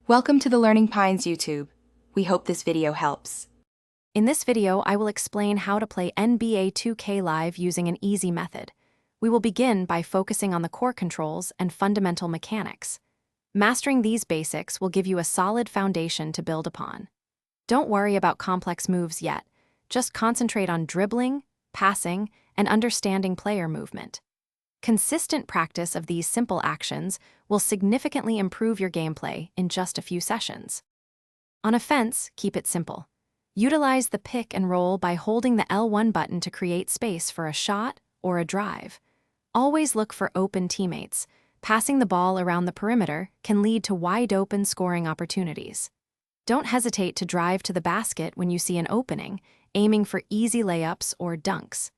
Welcome to the Learning Pines YouTube. We hope this video helps. In this video, I will explain how to play NBA 2K Live using an easy method. We will begin by focusing on the core controls and fundamental mechanics. Mastering these basics will give you a solid foundation to build upon. Don't worry about complex moves yet. Just concentrate on dribbling, passing, and understanding player movement. Consistent practice of these simple actions will significantly improve your gameplay in just a few sessions. On offense, keep it simple. Utilize the pick and roll by holding the L1 button to create space for a shot or a drive. Always look for open teammates. Passing the ball around the perimeter can lead to wide-open scoring opportunities. Don't hesitate to drive to the basket when you see an opening, aiming for easy layups or dunks.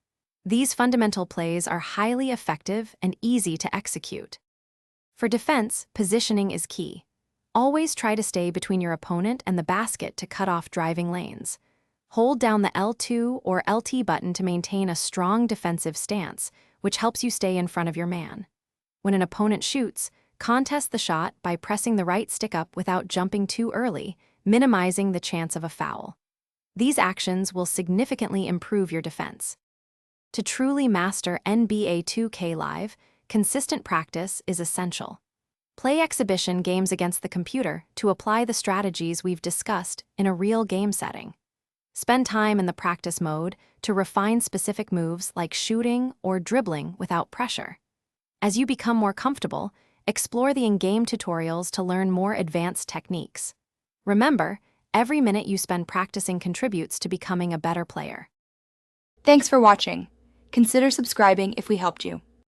These fundamental plays are highly effective and easy to execute. For defense, positioning is key. Always try to stay between your opponent and the basket to cut off driving lanes. Hold down the L2 or LT button to maintain a strong defensive stance, which helps you stay in front of your man. When an opponent shoots, contest the shot by pressing the right stick up without jumping too early, minimizing the chance of a foul. These actions will significantly improve your defense. To truly master NBA 2K Live, consistent practice is essential. Play exhibition games against the computer to apply the strategies we've discussed in a real game setting. Spend time in the practice mode to refine specific moves like shooting or dribbling without pressure. As you become more comfortable, explore the in-game tutorials to learn more advanced techniques. Remember, every minute you spend practicing contributes to becoming a better player. Thanks for watching. Consider subscribing if we helped you.